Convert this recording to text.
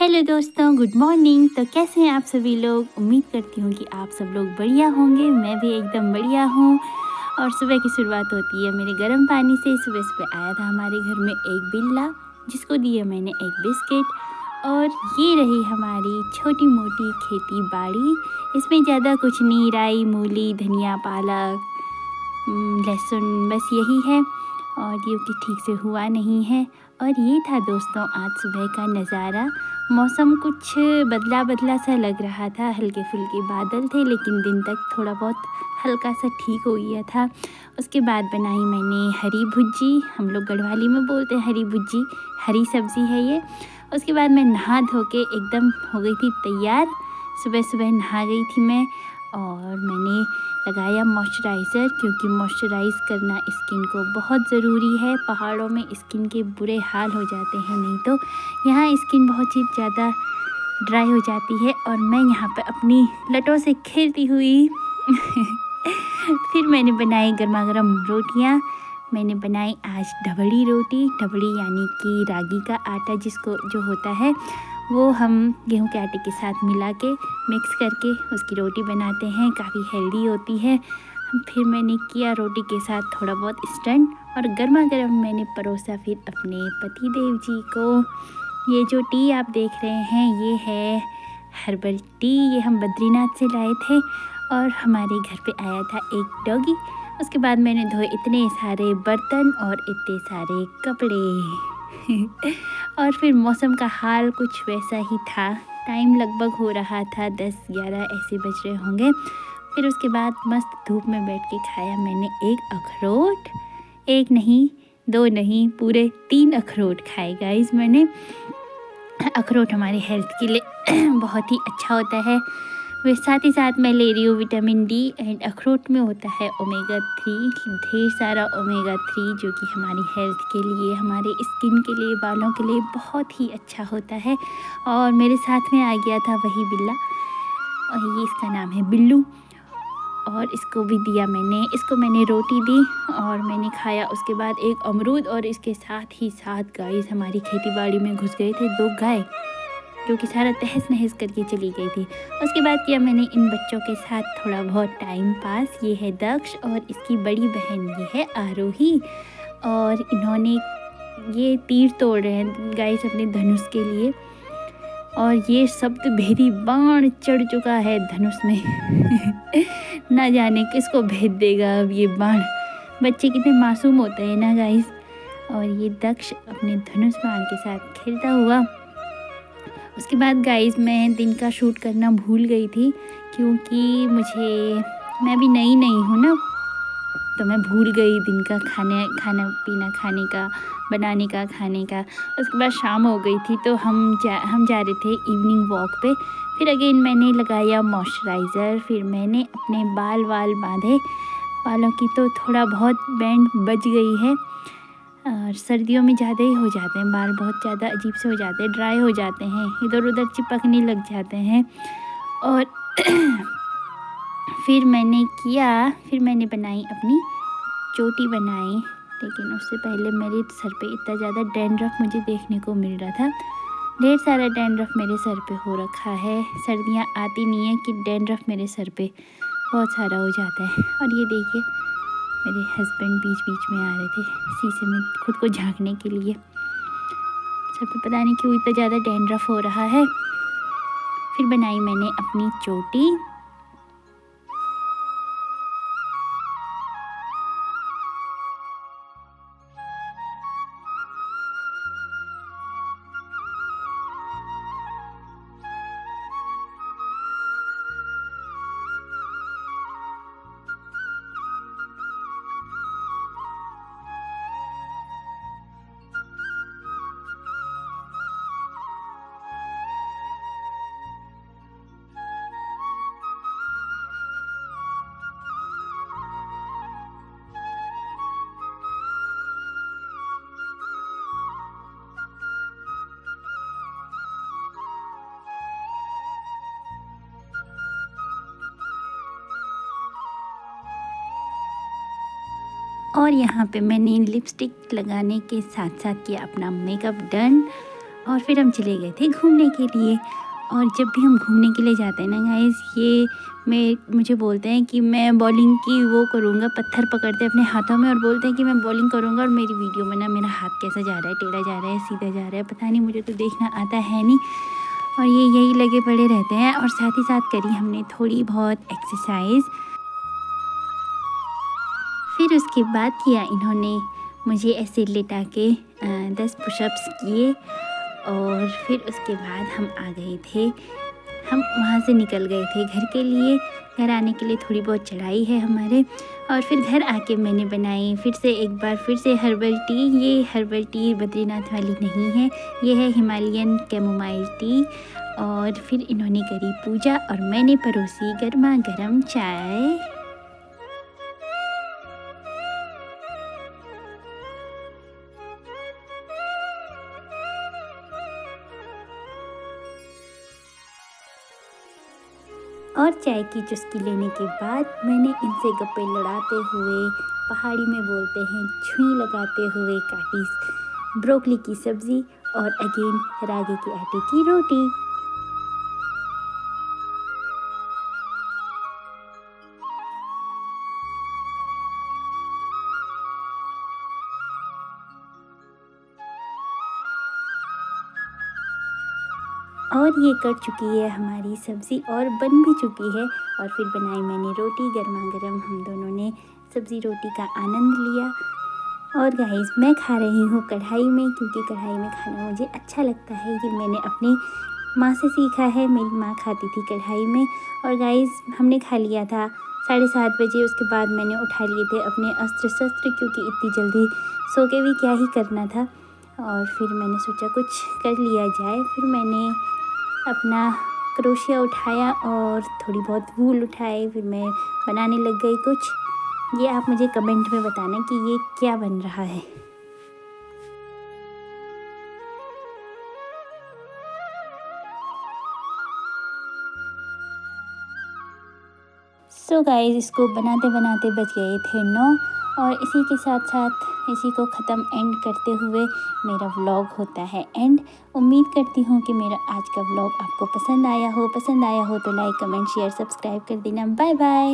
Hello दोस्तों, good morning. तो कैसे हैं आप सभी लोग। उम्मीद करती हूँ कि आप सब लोग बढ़िया होंगे। मैं भी एकदम बढ़िया हूँ। और सुबह की शुरुआत होती है मेरे गर्म पानी से। सुबह सुबह आया था हमारे घर में एक बिल्ला, जिसको दिया मैंने एक बिस्किट। और ये रही हमारी छोटी मोटी खेती बाड़ी। इसमें ज़्यादा कुछ नहीं, राई, मूली, धनिया, पालक, लहसुन, बस यही है। और ये कि ठीक से हुआ नहीं है। और ये था दोस्तों आज सुबह का नज़ारा। मौसम कुछ बदला बदला सा लग रहा था, हल्के फुल्के बादल थे, लेकिन दिन तक थोड़ा बहुत हल्का सा ठीक हो गया था। उसके बाद बनाई मैंने हरी भुज्जी। हम लोग गढ़वाली में बोलते हैं हरी भुज्जी, हरी सब्ज़ी है ये। उसके बाद मैं नहा धो के एकदम हो गई थी तैयार। सुबह सुबह नहा गई थी मैं। और मैंने लगाया मॉइस्चराइज़र, क्योंकि मॉइस्चराइज़ करना स्किन को बहुत ज़रूरी है। पहाड़ों में स्किन के बुरे हाल हो जाते हैं, नहीं तो यहाँ स्किन बहुत ही ज़्यादा ड्राई हो जाती है। और मैं यहाँ पर अपनी लटों से खेलती हुई फिर मैंने बनाई गर्मा गर्म रोटियाँ। मैंने बनाई आज ढबड़ी रोटी। ढबड़ी यानी कि रागी का आटा, जिसको जो होता है वो हम गेहूं के आटे के साथ मिला के मिक्स करके उसकी रोटी बनाते हैं। काफ़ी हेल्दी होती है। फिर मैंने किया रोटी के साथ थोड़ा बहुत स्टंट, और गर्मा गर्म मैंने परोसा फिर अपने पति देव जी को। ये जो टी आप देख रहे हैं ये है हर्बल टी। ये हम बद्रीनाथ से लाए थे और हमारे घर पे आया था एक डॉगी। उसके बाद मैंने धोए इतने सारे बर्तन और इतने सारे कपड़े और फिर मौसम का हाल कुछ वैसा ही था। टाइम लगभग हो रहा था 10-11 ऐसे बज रहे होंगे। फिर उसके बाद मस्त धूप में बैठ के खाया मैंने एक अखरोट। एक नहीं, दो नहीं, पूरे 3 अखरोट खाए गाइस मैंने। अखरोट हमारे हेल्थ के लिए बहुत ही अच्छा होता है। वे साथ ही साथ मैं ले रही हूँ विटामिन डी, एंड अखरोट में होता है ओमेगा 3, ढेर सारा ओमेगा 3, जो कि हमारी हेल्थ के लिए, हमारे स्किन के लिए, बालों के लिए बहुत ही अच्छा होता है। और मेरे साथ में आ गया था वही बिल्ला, और ये इसका नाम है बिल्लू। और इसको भी दिया मैंने, इसको मैंने रोटी दी और मैंने खाया। उसके बाद एक अमरूद, और इसके साथ ही साथ गाइस हमारी खेती बाड़ी में घुस गए थे 2 गाय, जो कि सारा तहस नहस करके चली गई थी। उसके बाद किया मैंने इन बच्चों के साथ थोड़ा बहुत टाइम पास। ये है दक्ष और इसकी बड़ी बहन ये है आरोही। और इन्होंने ये तीर तोड़ रहे हैं गाइस अपने धनुष के लिए। और ये शब्द भेदी बाण चढ़ चुका है धनुष में ना जाने किसको भेद देगा अब ये बाण। बच्चे कितने मासूम होते हैं ना गाइस। और ये दक्ष अपने धनुष बाण के साथ खेलता हुआ। उसके बाद गाइस मैं दिन का शूट करना भूल गई थी, क्योंकि मैं भी नई हूँ ना, तो मैं भूल गई दिन का खाना पीना खाने का, बनाने का, खाने का। उसके बाद शाम हो गई थी, तो हम जा रहे थे इवनिंग वॉक पे। फिर अगेन मैंने लगाया मॉइस्चराइज़र। फिर मैंने अपने बाल बांधे। बालों की तो थोड़ा बहुत बैंड बच गई है। और सर्दियों में ज़्यादा ही हो जाते हैं बाल, बहुत ज़्यादा अजीब से हो जाते हैं, ड्राई हो जाते हैं, इधर उधर चिपकने लग जाते हैं। और फिर मैंने बनाई अपनी चोटी बनाई। लेकिन उससे पहले मेरे सर पे इतना ज़्यादा डैंड्रफ मुझे देखने को मिल रहा था। ढेर सारा डैंड्रफ मेरे सर पे हो रखा है। सर्दियाँ आती नहीं है कि डैंड्रफ मेरे सर पे बहुत सारा हो जाता है। और ये देखिए मेरे हस्बैंड बीच बीच में आ रहे थे शीशे में खुद को झांकने के लिए। सर पे पता नहीं क्यों इतना ज़्यादा डैंड्रफ हो रहा है। फिर बनाई मैंने अपनी चोटी। और यहाँ पे मैंने लिपस्टिक लगाने के साथ साथ किया अपना मेकअप डन। और फिर हम चले गए थे घूमने के लिए। और जब भी हम घूमने के लिए जाते हैं ना गाइस, ये मुझे बोलते हैं कि मैं बॉलिंग की वो करूँगा, पत्थर पकड़ते अपने हाथों में और बोलते हैं कि मैं बॉलिंग करूँगा। और मेरी वीडियो में ना मेरा हाथ कैसा जा रहा है, टेढ़ा जा रहा है, सीधा जा रहा है, पता नहीं, मुझे तो देखना आता है नहीं। और ये यही लगे पड़े रहते हैं। और साथ ही साथ करी हमने थोड़ी बहुत एक्सरसाइज। फिर उसके बाद किया इन्होंने मुझे ऐसे लिटा के 10 पुशअप्स किए। और फिर उसके बाद हम आ गए थे, हम वहाँ से निकल गए थे घर के लिए। घर आने के लिए थोड़ी बहुत चढ़ाई है हमारे। और फिर घर आके मैंने बनाई फिर से एक बार फिर से हर्बल टी। ये हर्बल टी बद्रीनाथ वाली नहीं है, ये है हिमालयन कैमोमाइल टी। और फिर इन्होंने करी पूजा और मैंने परोसी गर्मा गर्म चाय। और चाय की चुस्की लेने के बाद मैंने इनसे गप्पे लड़ाते हुए, पहाड़ी में बोलते हैं छुई लगाते हुए, काटी ब्रोकली की सब्ज़ी और अगेन रागी के आटे की रोटी। और ये कट चुकी है हमारी सब्ज़ी और बन भी चुकी है। और फिर बनाई मैंने रोटी गर्मा गर्म, हम दोनों ने सब्ज़ी रोटी का आनंद लिया। और गाइस मैं खा रही हूँ कढ़ाई में, क्योंकि कढ़ाई में खाना मुझे अच्छा लगता है। ये मैंने अपनी माँ से सीखा है, मेरी माँ खाती थी कढ़ाई में। और गाइस हमने खा लिया था 7:30 बजे। उसके बाद मैंने उठा लिए थे अपने अस्त्र शस्त्र, क्योंकि इतनी जल्दी सो के भी क्या ही करना था। और फिर मैंने सोचा कुछ कर लिया जाए। फिर मैंने अपना क्रोशिया उठाया और थोड़ी बहुत वूल उठाए, फिर मैं बनाने लग गई कुछ। ये आप मुझे कमेंट में बताना कि ये क्या बन रहा है। सो गाइस इसको बनाते बनाते बज गए थे 9। और इसी के साथ साथ इसी को ख़त्म एंड करते हुए मेरा व्लॉग होता है एंड। उम्मीद करती हूँ कि मेरा आज का व्लॉग आपको पसंद आया हो तो लाइक कमेंट शेयर सब्सक्राइब कर देना। Bye bye.